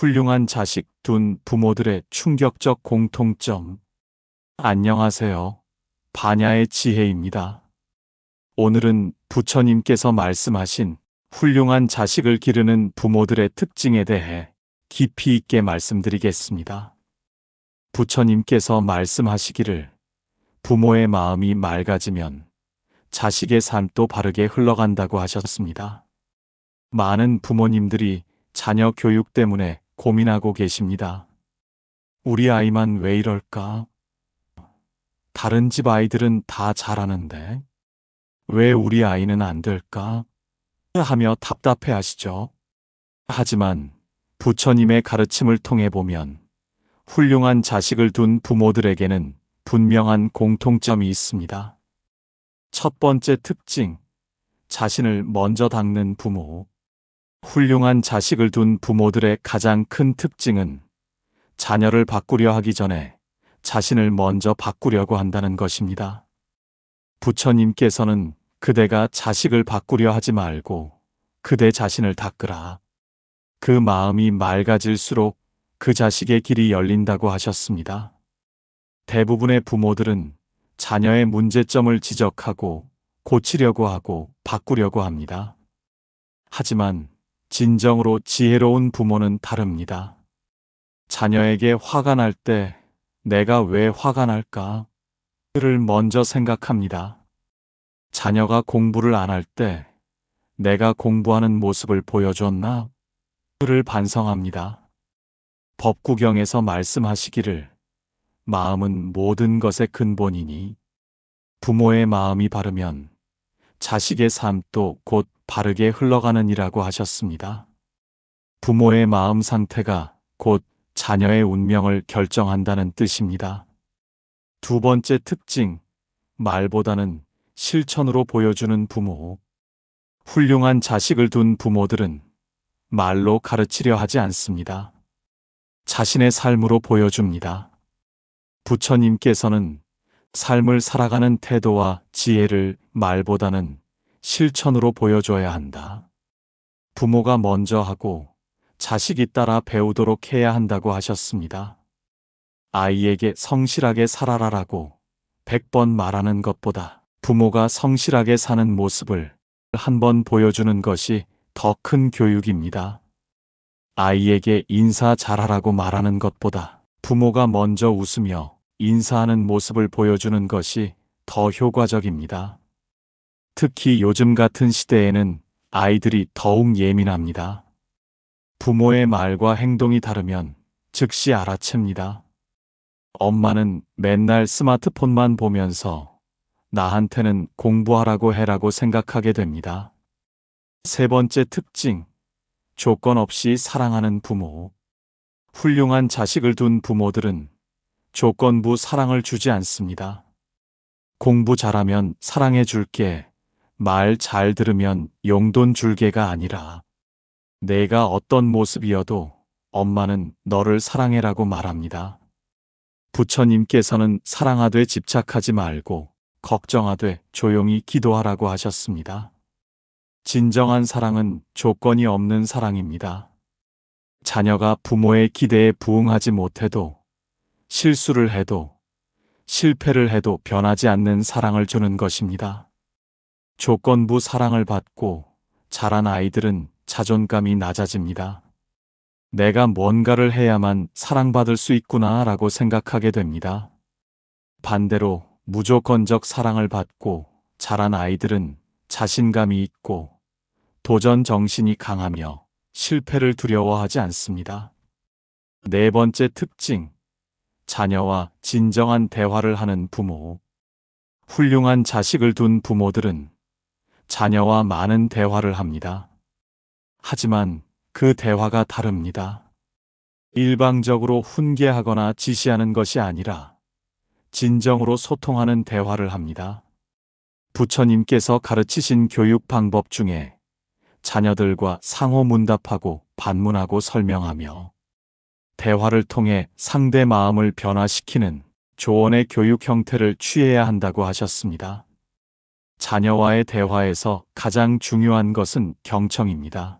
훌륭한 자식 둔 부모들의 충격적 공통점. 안녕하세요. 반야의 지혜입니다. 오늘은 부처님께서 말씀하신 훌륭한 자식을 기르는 부모들의 특징에 대해 깊이 있게 말씀드리겠습니다. 부처님께서 말씀하시기를 부모의 마음이 맑아지면 자식의 삶도 바르게 흘러간다고 하셨습니다. 많은 부모님들이 자녀 교육 때문에 고민하고 계십니다. 우리 아이만 왜 이럴까? 다른 집 아이들은 다 잘하는데 왜 우리 아이는 안 될까? 하며 답답해 하시죠. 하지만 부처님의 가르침을 통해 보면 훌륭한 자식을 둔 부모들에게는 분명한 공통점이 있습니다. 첫 번째 특징, 자신을 먼저 닦는 부모. 훌륭한 자식을 둔 부모들의 가장 큰 특징은 자녀를 바꾸려 하기 전에 자신을 먼저 바꾸려고 한다는 것입니다. 부처님께서는 그대가 자식을 바꾸려 하지 말고 그대 자신을 닦으라. 그 마음이 맑아질수록 그 자식의 길이 열린다고 하셨습니다. 대부분의 부모들은 자녀의 문제점을 지적하고 고치려고 하고 바꾸려고 합니다. 하지만 진정으로 지혜로운 부모는 다릅니다. 자녀에게 화가 날 때 내가 왜 화가 날까? 를 먼저 생각합니다. 자녀가 공부를 안 할 때 내가 공부하는 모습을 보여줬나? 를 반성합니다. 법구경에서 말씀하시기를 마음은 모든 것의 근본이니 부모의 마음이 바르면 자식의 삶도 곧 바르게 흘러가는 이라고 하셨습니다. 부모의 마음 상태가 곧 자녀의 운명을 결정한다는 뜻입니다. 두 번째 특징, 말보다는 실천으로 보여주는 부모. 훌륭한 자식을 둔 부모들은 말로 가르치려 하지 않습니다. 자신의 삶으로 보여줍니다. 부처님께서는 삶을 살아가는 태도와 지혜를 말보다는 실천으로 보여줘야 한다. 부모가 먼저 하고 자식이 따라 배우도록 해야 한다고 하셨습니다. 아이에게 성실하게 살아라라고 100번 말하는 것보다 부모가 성실하게 사는 모습을 한 번 보여주는 것이 더 큰 교육입니다. 아이에게 인사 잘하라고 말하는 것보다 부모가 먼저 웃으며 인사하는 모습을 보여주는 것이 더 효과적입니다. 특히 요즘 같은 시대에는 아이들이 더욱 예민합니다. 부모의 말과 행동이 다르면 즉시 알아챕니다. 엄마는 맨날 스마트폰만 보면서 나한테는 공부하라고 해라고 생각하게 됩니다. 세 번째 특징, 조건 없이 사랑하는 부모. 훌륭한 자식을 둔 부모들은 조건부 사랑을 주지 않습니다. 공부 잘하면 사랑해 줄게, 말 잘 들으면 용돈 줄게가 아니라 내가 어떤 모습이어도 엄마는 너를 사랑해라고 말합니다. 부처님께서는 사랑하되 집착하지 말고 걱정하되 조용히 기도하라고 하셨습니다. 진정한 사랑은 조건이 없는 사랑입니다. 자녀가 부모의 기대에 부응하지 못해도 실수를 해도 실패를 해도 변하지 않는 사랑을 주는 것입니다. 조건부 사랑을 받고 자란 아이들은 자존감이 낮아집니다. 내가 뭔가를 해야만 사랑받을 수 있구나 라고 생각하게 됩니다. 반대로 무조건적 사랑을 받고 자란 아이들은 자신감이 있고 도전 정신이 강하며 실패를 두려워하지 않습니다. 네 번째 특징, 자녀와 진정한 대화를 하는 부모. 훌륭한 자식을 둔 부모들은 자녀와 많은 대화를 합니다. 하지만 그 대화가 다릅니다. 일방적으로 훈계하거나 지시하는 것이 아니라 진정으로 소통하는 대화를 합니다. 부처님께서 가르치신 교육 방법 중에 자녀들과 상호 문답하고 반문하고 설명하며 대화를 통해 상대 마음을 변화시키는 조언의 교육 형태를 취해야 한다고 하셨습니다. 자녀와의 대화에서 가장 중요한 것은 경청입니다.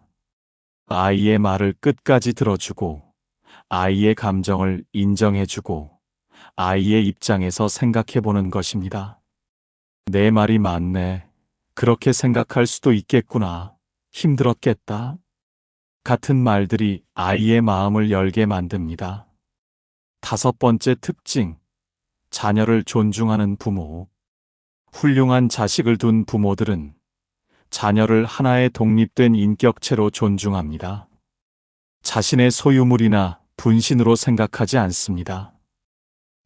아이의 말을 끝까지 들어주고 아이의 감정을 인정해주고 아이의 입장에서 생각해보는 것입니다. 내 말이 맞네. 그렇게 생각할 수도 있겠구나. 힘들었겠다. 같은 말들이 아이의 마음을 열게 만듭니다. 5번째 특징, 자녀를 존중하는 부모. 훌륭한 자식을 둔 부모들은 자녀를 하나의 독립된 인격체로 존중합니다. 자신의 소유물이나 분신으로 생각하지 않습니다.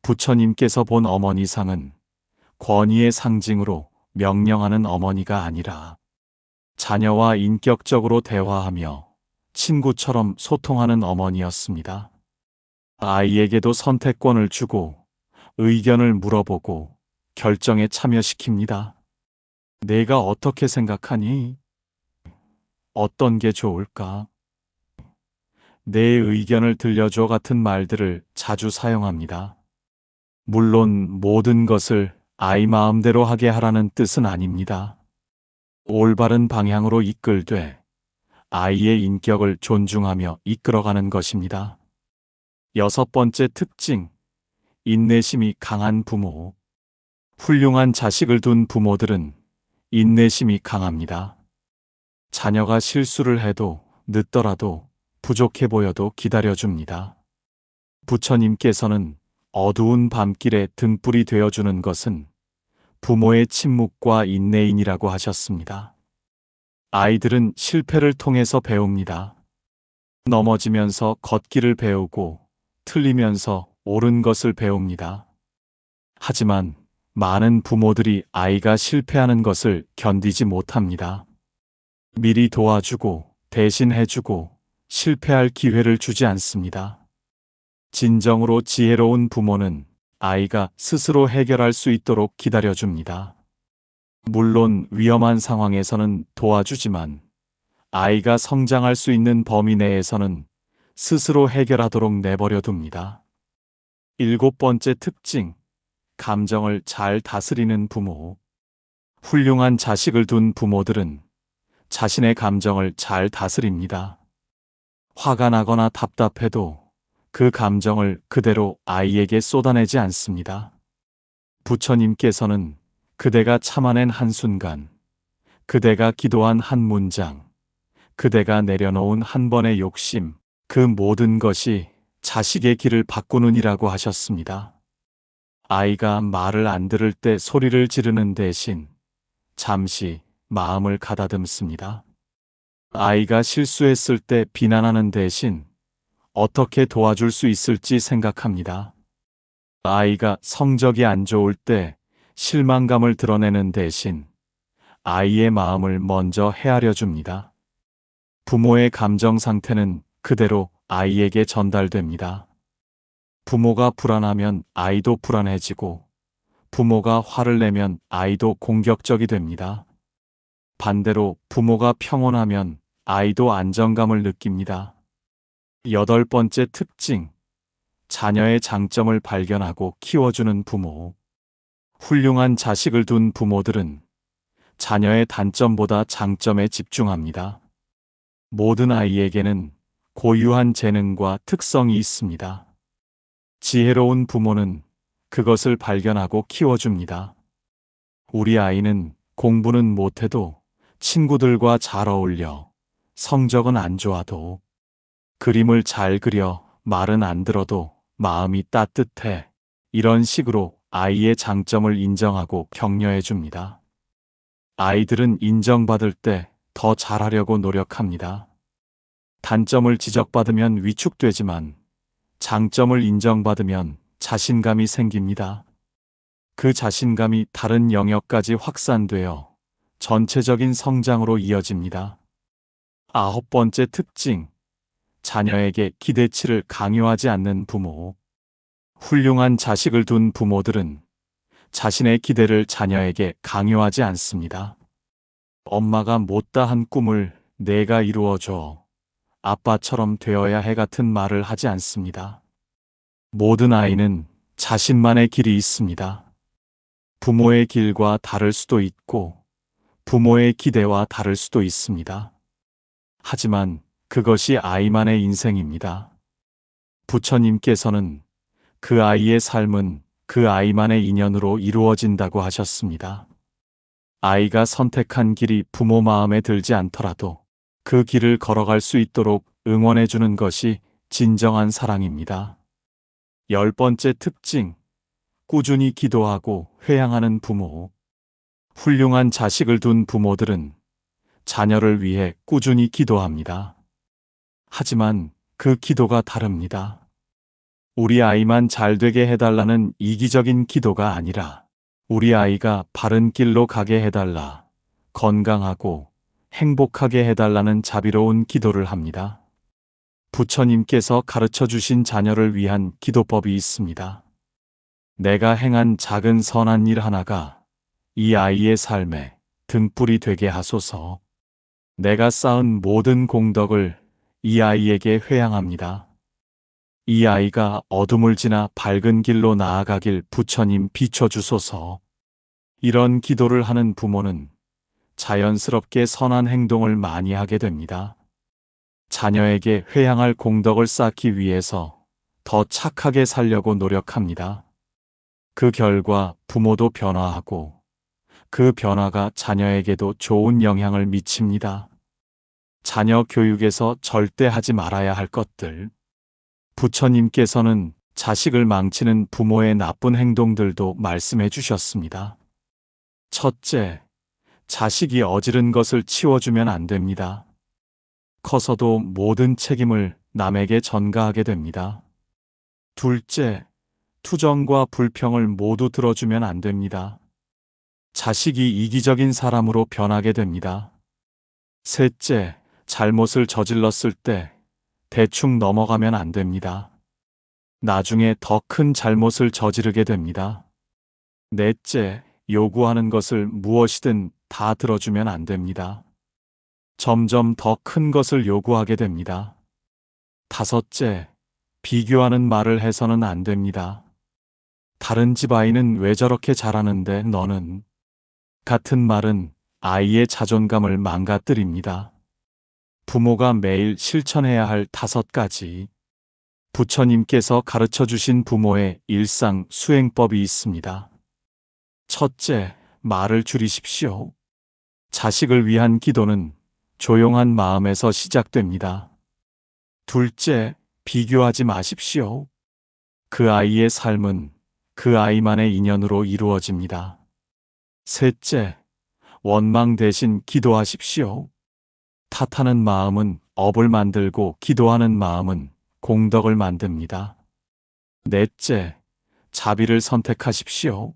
부처님께서 본 어머니상은 권위의 상징으로 명령하는 어머니가 아니라 자녀와 인격적으로 대화하며 친구처럼 소통하는 어머니였습니다. 아이에게도 선택권을 주고 의견을 물어보고 결정에 참여시킵니다. 내가 어떻게 생각하니? 어떤 게 좋을까? 내 의견을 들려줘 같은 말들을 자주 사용합니다. 물론 모든 것을 아이 마음대로 하게 하라는 뜻은 아닙니다. 올바른 방향으로 이끌되 아이의 인격을 존중하며 이끌어가는 것입니다. 6번째 특징, 인내심이 강한 부모. 훌륭한 자식을 둔 부모들은 인내심이 강합니다. 자녀가 실수를 해도 늦더라도 부족해 보여도 기다려줍니다. 부처님께서는 어두운 밤길에 등불이 되어주는 것은 부모의 침묵과 인내인이라고 하셨습니다. 아이들은 실패를 통해서 배웁니다. 넘어지면서 걷기를 배우고 틀리면서 옳은 것을 배웁니다. 하지만 많은 부모들이 아이가 실패하는 것을 견디지 못합니다. 미리 도와주고 대신해주고 실패할 기회를 주지 않습니다. 진정으로 지혜로운 부모는 아이가 스스로 해결할 수 있도록 기다려줍니다. 물론 위험한 상황에서는 도와주지만 아이가 성장할 수 있는 범위 내에서는 스스로 해결하도록 내버려 둡니다. 7번째 특징, 감정을 잘 다스리는 부모. 훌륭한 자식을 둔 부모들은 자신의 감정을 잘 다스립니다. 화가 나거나 답답해도 그 감정을 그대로 아이에게 쏟아내지 않습니다. 부처님께서는 그대가 참아낸 한순간, 그대가 기도한 한 문장, 그대가 내려놓은 한 번의 욕심, 그 모든 것이 자식의 길을 바꾸느니라고 하셨습니다. 아이가 말을 안 들을 때 소리를 지르는 대신 잠시 마음을 가다듬습니다. 아이가 실수했을 때 비난하는 대신 어떻게 도와줄 수 있을지 생각합니다. 아이가 성적이 안 좋을 때 실망감을 드러내는 대신 아이의 마음을 먼저 헤아려 줍니다. 부모의 감정 상태는 그대로 아이에게 전달됩니다. 부모가 불안하면 아이도 불안해지고 부모가 화를 내면 아이도 공격적이 됩니다. 반대로 부모가 평온하면 아이도 안정감을 느낍니다. 8번째 특징, 자녀의 장점을 발견하고 키워주는 부모. 훌륭한 자식을 둔 부모들은 자녀의 단점보다 장점에 집중합니다. 모든 아이에게는 고유한 재능과 특성이 있습니다. 지혜로운 부모는 그것을 발견하고 키워줍니다. 우리 아이는 공부는 못해도 친구들과 잘 어울려, 성적은 안 좋아도, 그림을 잘 그려, 말은 안 들어도 마음이 따뜻해. 이런 식으로 아이의 장점을 인정하고 격려해 줍니다. 아이들은 인정받을 때 더 잘하려고 노력합니다. 단점을 지적받으면 위축되지만 장점을 인정받으면 자신감이 생깁니다. 그 자신감이 다른 영역까지 확산되어 전체적인 성장으로 이어집니다. 9번째 특징, 자녀에게 기대치를 강요하지 않는 부모. 훌륭한 자식을 둔 부모들은 자신의 기대를 자녀에게 강요하지 않습니다. 엄마가 못다한 꿈을 내가 이루어줘. 아빠처럼 되어야 해 같은 말을 하지 않습니다. 모든 아이는 자신만의 길이 있습니다. 부모의 길과 다를 수도 있고 부모의 기대와 다를 수도 있습니다. 하지만 그것이 아이만의 인생입니다. 부처님께서는 그 아이의 삶은 그 아이만의 인연으로 이루어진다고 하셨습니다. 아이가 선택한 길이 부모 마음에 들지 않더라도 그 길을 걸어갈 수 있도록 응원해 주는 것이 진정한 사랑입니다. 10번째 특징, 꾸준히 기도하고 회양하는 부모. 훌륭한 자식을 둔 부모들은 자녀를 위해 꾸준히 기도합니다. 하지만 그 기도가 다릅니다. 우리 아이만 잘 되게 해달라는 이기적인 기도가 아니라 우리 아이가 바른 길로 가게 해달라, 건강하고 행복하게 해달라는 자비로운 기도를 합니다. 부처님께서 가르쳐 주신 자녀를 위한 기도법이 있습니다. 내가 행한 작은 선한 일 하나가 이 아이의 삶에 등불이 되게 하소서. 내가 쌓은 모든 공덕을 이 아이에게 회양합니다. 이 아이가 어둠을 지나 밝은 길로 나아가길 부처님 비춰주소서. 이런 기도를 하는 부모는 자연스럽게 선한 행동을 많이 하게 됩니다. 자녀에게 회양할 공덕을 쌓기 위해서 더 착하게 살려고 노력합니다. 그 결과 부모도 변화하고 그 변화가 자녀에게도 좋은 영향을 미칩니다. 자녀 교육에서 절대 하지 말아야 할 것들. 부처님께서는 자식을 망치는 부모의 나쁜 행동들도 말씀해 주셨습니다. 첫째, 자식이 어지른 것을 치워주면 안 됩니다. 커서도 모든 책임을 남에게 전가하게 됩니다. 둘째, 투정과 불평을 모두 들어주면 안 됩니다. 자식이 이기적인 사람으로 변하게 됩니다. 셋째, 잘못을 저질렀을 때 대충 넘어가면 안 됩니다. 나중에 더 큰 잘못을 저지르게 됩니다. 넷째, 요구하는 것을 무엇이든 다 들어주면 안 됩니다. 점점 더 큰 것을 요구하게 됩니다. 다섯째, 비교하는 말을 해서는 안 됩니다. 다른 집 아이는 왜 저렇게 잘하는데 너는? 같은 말은 아이의 자존감을 망가뜨립니다. 부모가 매일 실천해야 할 5가지. 부처님께서 가르쳐 주신 부모의 일상 수행법이 있습니다. 첫째, 말을 줄이십시오. 자식을 위한 기도는 조용한 마음에서 시작됩니다. 둘째, 비교하지 마십시오. 그 아이의 삶은 그 아이만의 인연으로 이루어집니다. 셋째, 원망 대신 기도하십시오. 탓하는 마음은 업을 만들고 기도하는 마음은 공덕을 만듭니다. 넷째, 자비를 선택하십시오.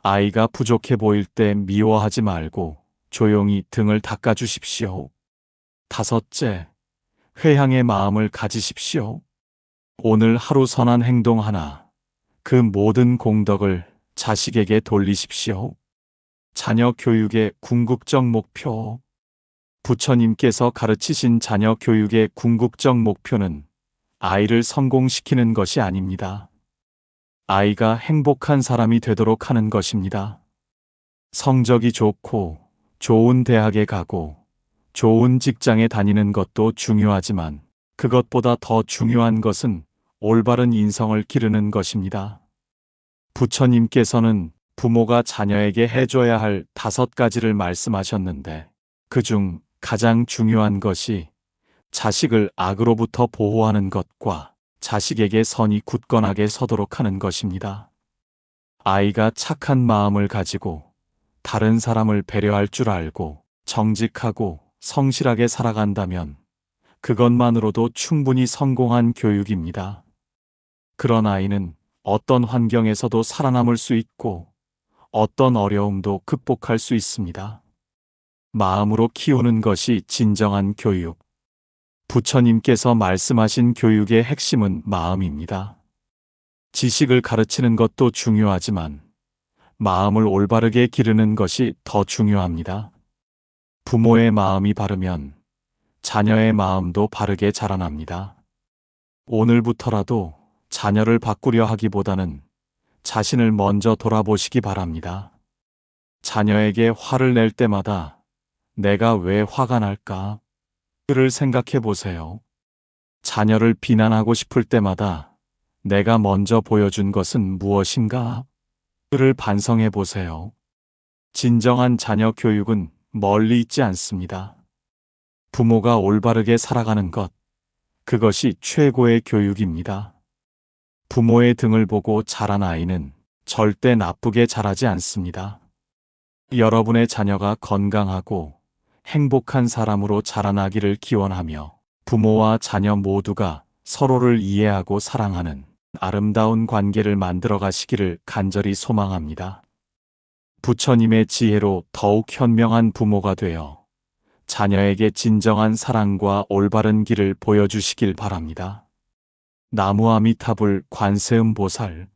아이가 부족해 보일 때 미워하지 말고 조용히 등을 닦아주십시오. 다섯째, 회향의 마음을 가지십시오. 오늘 하루 선한 행동 하나, 그 모든 공덕을 자식에게 돌리십시오. 자녀 교육의 궁극적 목표. 부처님께서 가르치신 자녀 교육의 궁극적 목표는 아이를 성공시키는 것이 아닙니다. 아이가 행복한 사람이 되도록 하는 것입니다. 성적이 좋고 좋은 대학에 가고 좋은 직장에 다니는 것도 중요하지만 그것보다 더 중요한 것은 올바른 인성을 기르는 것입니다. 부처님께서는 부모가 자녀에게 해줘야 할 5가지를 말씀하셨는데 그중 가장 중요한 것이 자식을 악으로부터 보호하는 것과 자식에게 선이 굳건하게 서도록 하는 것입니다. 아이가 착한 마음을 가지고 다른 사람을 배려할 줄 알고 정직하고 성실하게 살아간다면 그것만으로도 충분히 성공한 교육입니다. 그런 아이는 어떤 환경에서도 살아남을 수 있고 어떤 어려움도 극복할 수 있습니다. 마음으로 키우는 것이 진정한 교육. 부처님께서 말씀하신 교육의 핵심은 마음입니다. 지식을 가르치는 것도 중요하지만 마음을 올바르게 기르는 것이 더 중요합니다. 부모의 마음이 바르면 자녀의 마음도 바르게 자라납니다. 오늘부터라도 자녀를 바꾸려 하기보다는 자신을 먼저 돌아보시기 바랍니다. 자녀에게 화를 낼 때마다 내가 왜 화가 날까? 를 생각해 보세요. 자녀를 비난하고 싶을 때마다 내가 먼저 보여준 것은 무엇인가? 를 반성해 보세요. 진정한 자녀 교육은 멀리 있지 않습니다. 부모가 올바르게 살아가는 것, 그것이 최고의 교육입니다. 부모의 등을 보고 자란 아이는 절대 나쁘게 자라지 않습니다. 여러분의 자녀가 건강하고 행복한 사람으로 자라나기를 기원하며 부모와 자녀 모두가 서로를 이해하고 사랑하는 아름다운 관계를 만들어 가시기를 간절히 소망합니다. 부처님의 지혜로 더욱 현명한 부모가 되어 자녀에게 진정한 사랑과 올바른 길을 보여주시길 바랍니다. 나무아미타불 관세음보살